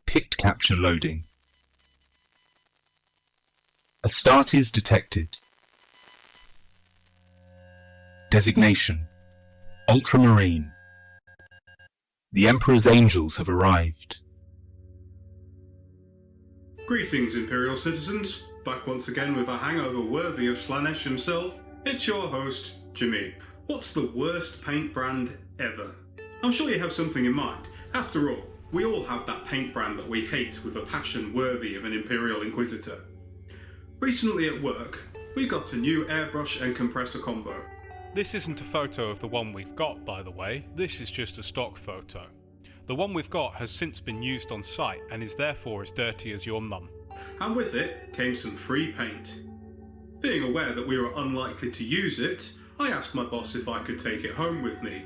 Pict capture loading. A start is detected. Designation: Ultramarine. The Emperor's angels have arrived. Greetings, Imperial citizens. Back once again with a hangover worthy of Slaanesh himself. It's your host, Jimmy. What's the worst paint brand ever? I'm sure you have something in mind. After all, we all have that paint brand that we hate with a passion worthy of an Imperial Inquisitor. Recently at work, we got a new airbrush and compressor combo. This isn't a photo of the one we've got, by the way. This is just a stock photo. The one we've got has since been used on site and is therefore as dirty as your mum. And with it came some free paint. Being aware that we were unlikely to use it, I asked my boss if I could take it home with me.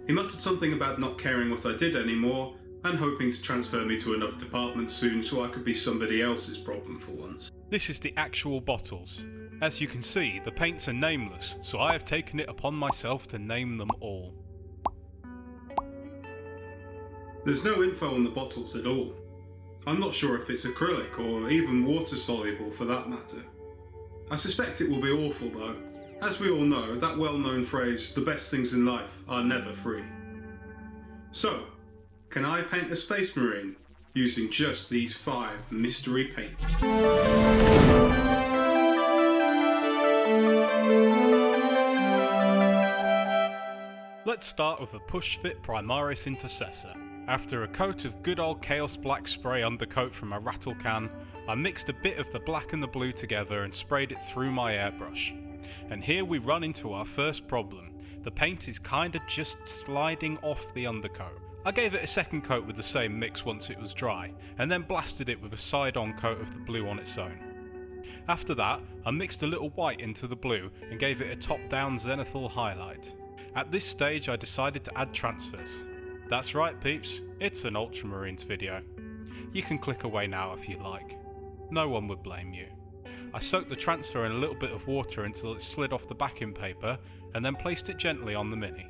He muttered something about not caring what I did anymore and hoping to transfer me to another department soon so I could be somebody else's problem for once. This is the actual bottles. As you can see, the paints are nameless, so I have taken it upon myself to name them all. There's no info on the bottles at all. I'm not sure if it's acrylic or even water soluble for that matter. I suspect it will be awful though. As we all know, that well-known phrase, the best things in life are never free. So, can I paint a Space Marine using just these 5 mystery paints? Let's start with a push-fit Primaris Intercessor. After a coat of good old Chaos Black spray undercoat from a rattle can, I mixed a bit of the black and the blue together and sprayed it through my airbrush. And here we run into our first problem. The paint is kinda just sliding off the undercoat. I gave it a second coat with the same mix once it was dry, and then blasted it with a side-on coat of the blue on its own. After that, I mixed a little white into the blue and gave it a top-down zenithal highlight. At this stage I decided to add transfers. That's right peeps, it's an Ultramarines video. You can click away now if you like. No one would blame you. I soaked the transfer in a little bit of water until it slid off the backing paper and then placed it gently on the Mini.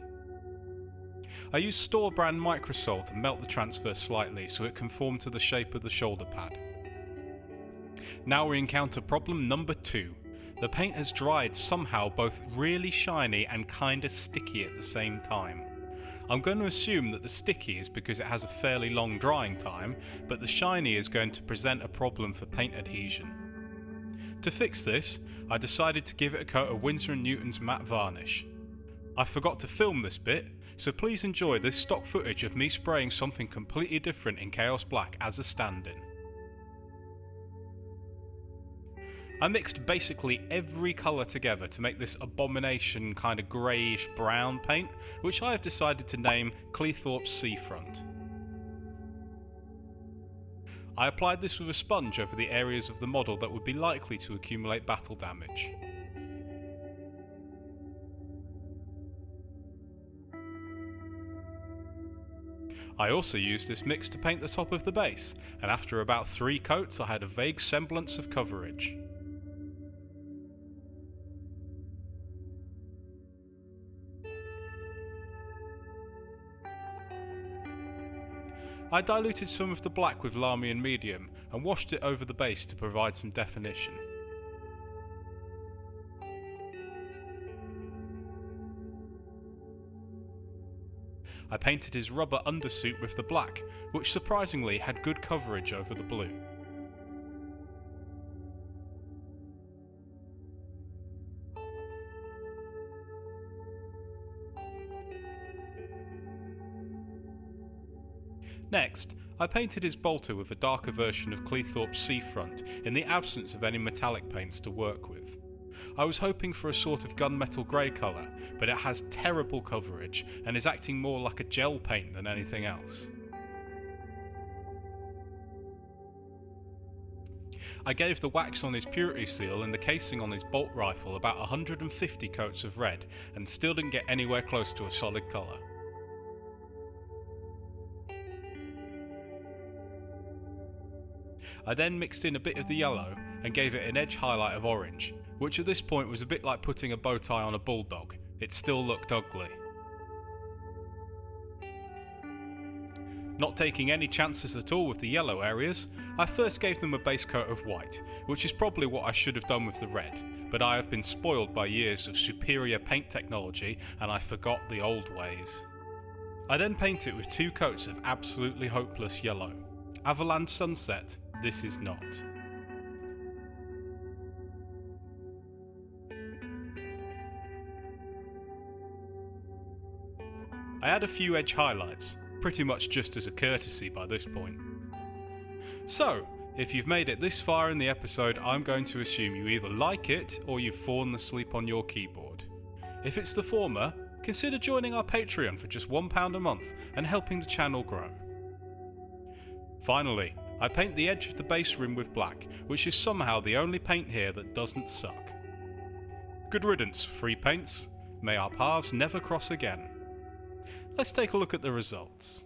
I used store brand Microsol to melt the transfer slightly so it conformed to the shape of the shoulder pad. Now we encounter problem number 2. The paint has dried somehow both really shiny and kinda sticky at the same time. I'm going to assume that the sticky is because it has a fairly long drying time, but the shiny is going to present a problem for paint adhesion. To fix this, I decided to give it a coat of Winsor & Newton's matte varnish. I forgot to film this bit, so please enjoy this stock footage of me spraying something completely different in Chaos Black as a stand-in. I mixed basically every colour together to make this abomination kind of greyish brown paint, which I have decided to name Cleethorpes Seafront. I applied this with a sponge over the areas of the model that would be likely to accumulate battle damage. I also used this mix to paint the top of the base, and after about 3 coats I had a vague semblance of coverage. I diluted some of the black with Lahmian Medium and washed it over the base to provide some definition. I painted his rubber undersuit with the black, which surprisingly had good coverage over the blue. Next, I painted his bolter with a darker version of Cleethorpes Seafront in the absence of any metallic paints to work with. I was hoping for a sort of gunmetal grey colour, but it has terrible coverage and is acting more like a gel paint than anything else. I gave the wax on his purity seal and the casing on his bolt rifle about 150 coats of red and still didn't get anywhere close to a solid colour. I then mixed in a bit of the yellow and gave it an edge highlight of orange, which at this point was a bit like putting a bow tie on a bulldog. It still looked ugly. Not taking any chances at all with the yellow areas, I first gave them a base coat of white, which is probably what I should have done with the red, but I have been spoiled by years of superior paint technology and I forgot the old ways. I then paint it with 2 coats of absolutely hopeless yellow. Avalanche Sunset, this is not. I add a few edge highlights, pretty much just as a courtesy by this point. So, if you've made it this far in the episode, I'm going to assume you either like it or you've fallen asleep on your keyboard. If it's the former, consider joining our Patreon for just £1 a month and helping the channel grow. Finally, I paint the edge of the base rim with black, which is somehow the only paint here that doesn't suck. Good riddance, free paints. May our paths never cross again. Let's take a look at the results.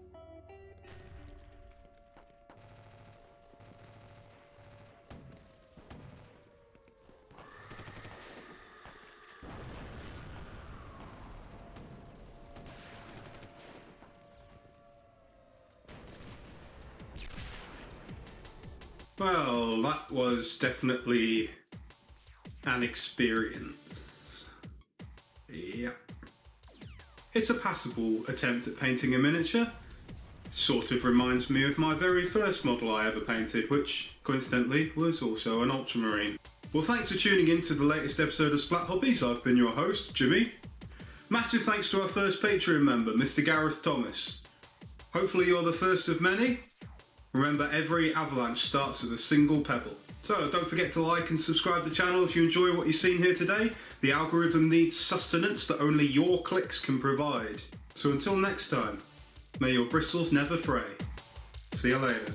Well, that was definitely an experience. Yep. It's a passable attempt at painting a miniature. Sort of reminds me of my very first model I ever painted, which, coincidentally, was also an Ultramarine. Well, thanks for tuning in to the latest episode of Splat Hobbies. I've been your host, Jimmy. Massive thanks to our first Patreon member, Mr. Gareth Thomas. Hopefully you're the first of many. Remember, every avalanche starts with a single pebble. So don't forget to like and subscribe to the channel if you enjoy what you've seen here today. The algorithm needs sustenance that only your clicks can provide. So until next time, may your bristles never fray. See you later.